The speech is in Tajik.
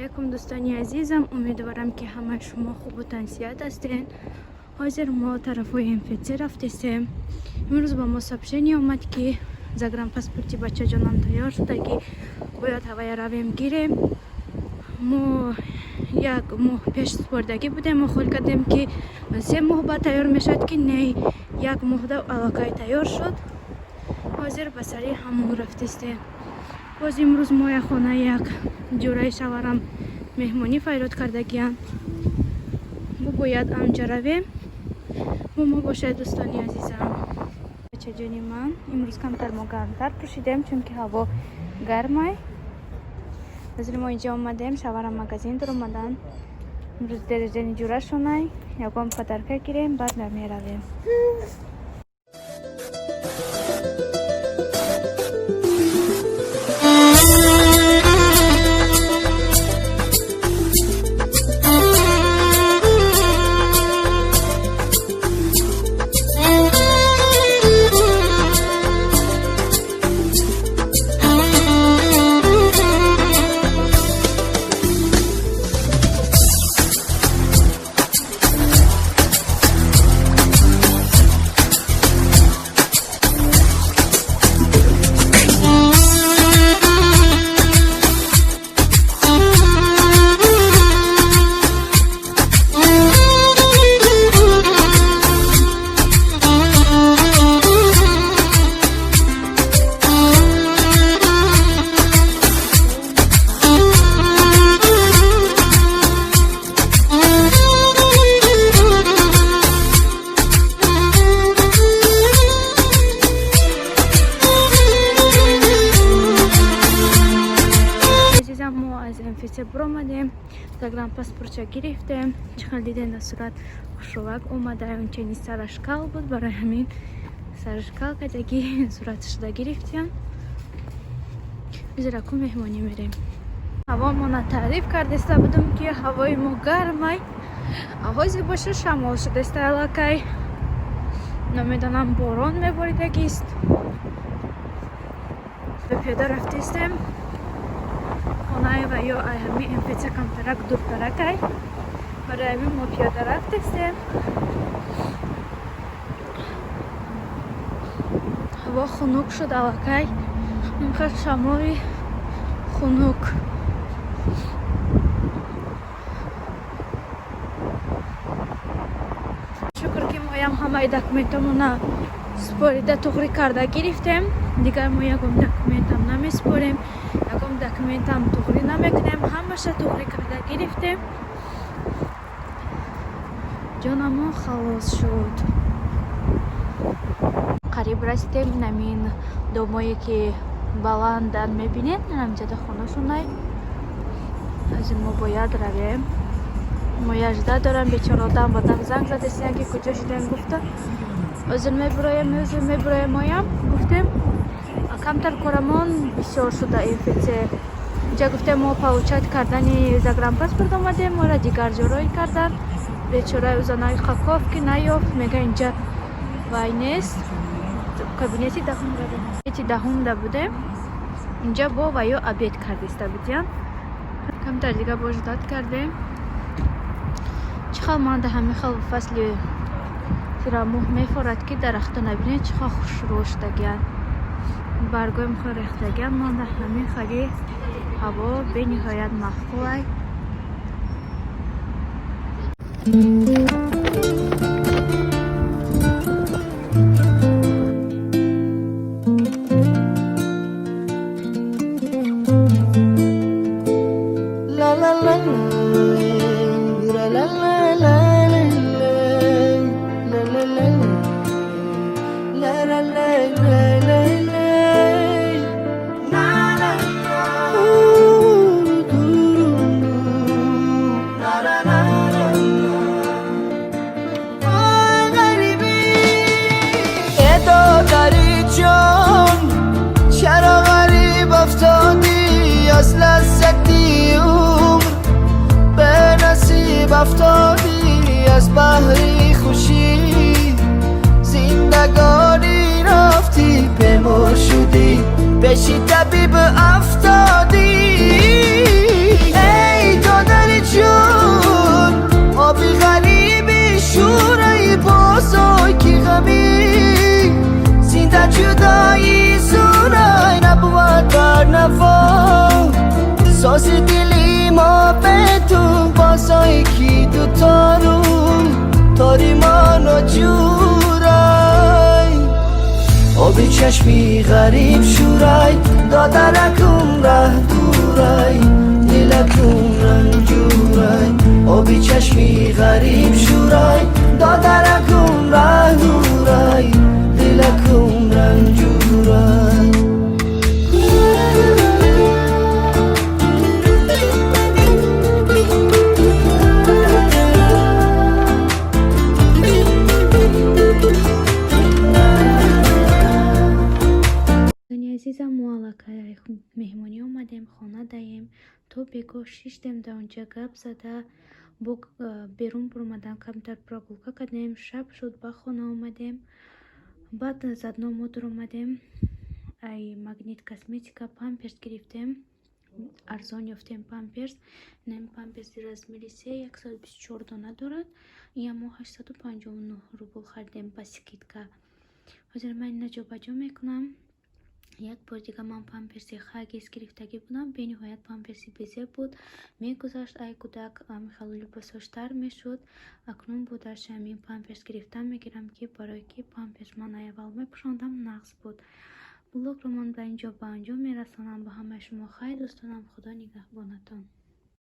алейкум дӯстони азизам, умедворам ки ҳамаи шумо хубу тансият ҳастед. ҳозир мо тарафои МФЦ рафтесем. имрӯз ба мо сообщение омад ки загранпаспорти бачаҷонам тайёр шудагӣ, бояд ҳавая равем гирем. мо як моҳ пеш спордагӣ будем, мо хол кардем ки 3 моҳ баъд тайёр мешавад ки не, як моҳда аллакай тайёр шуд. ҳозир ба сари ҳамон рафтестем. боз имрӯз мо як хона як ҷураи шаварам меҳмонӣ файрод кардагиям. мо бояд анҷа равем. бо мо бошед дӯстони азизам. бачаҷони ман, имрӯз камтар мо гармтар пӯшидем, чунки ҳаво гармай. ҳозир мо инҷа омадем, шаварам магазин дуромадан. имрӯз дерезени ҷурашонай ягон подарка гирем, баъд меравем. Буромадем, загранпаспортча гирифтем. Чихел дидем на сурат хушровак омада, ончени сарашкал буд, барои ҳамин сарашкал кардагӣ сураташда гирифтем. ҳозир аку меҳмонӣ мерем. ҳавомона таъриф кардаста будам ки ҳавои мо гармай, ҳозир боша шамол шудаста аллакай. намедонам борон меборидагист. пиёда рафтестем. Хонае ва ё ҳамин МФЦ камтарак дуртаракай. барои ҳамин мо пиёда рафтестем. ҳаво хунук шуд аллакай. инқадр шамоли хунук. шукр ки моям ҳамаи документамона спорида туғри карда гирифтем. дигар мо ягон документам намеспорем, ягон документам туғри намекунем. ҳамаша туғри карда гирифтем. ҷонамо халос шуд. қариб растем. намин домое ки баландан мебинед, намҷада хонашонай. ҳозир мо бояд равем. мо яжда дорам, бечородам бадам занг задестиям ки куҷо шудем, гуфта ҳозир мебуроем моям. гуфтем камтар корамон бисёр шуда МФЦ. инҷа гуфтем мо получат кардани загранпаспорт омадем, мора дигар ҷорой кардан. бечораи ӯзанаи қаков ки наёфт, мега инҷа вай нест. кабинети даҳумда будем. инҷа бо ваё обед кардиста будем. камтар дига бождат кардем. чихел манда ҳамин хел фасли тирамӯҳ мефорад ки дарахта набинед чихел хушрӯ шудагиян. баргои михо рехтагиян. манда ҳамин хели ҳаво бениҳоят маҳфуай. افتادی از بحری خوشی زندگانی رفتی بمر شدی بشی طبیب افتادی ای واسه دلی ما به تو بازای کی دوتا رو تاری منو جورای آبی چشمی غریب شورای دادرکم ره دورای دلکم رنجورای آبی چشمی غریب شورای دادرکم ره دورای دلکم رنجورای عزیزم ما علاقه مهمونی اومدیم خانه داییم تو بگو 6 دم در اونجا گپ زده بیرون برمدم کمتر پراگولکا کردیم شب شد با خانه اومدیم بعد زد نامودر اومدیم ای مگنیت کسمتیکا پامپرس گرفتیم ارزان یافتیم پامپرس نیم پامپرس زیر از میلیسه 124 دانه دارد یا ما 859 روبل خریدیم باسکیتکا حاضر من اینا جا بجا میکنم یک بار دیگه من پامپرسی خاگیز گرفتگی بودم به نهایت پامپرسی بزه بود میگذاشت ای کودک میخواد لباسش تر میشد اکنون بودش همین پامپرس گرفتم میگیرم که برای که پامپرس من اول میپشاندم نقص بود بلوگ رو من به اینجا میرسانم با همه شما خیلی دوستانم خدا نگهبانتان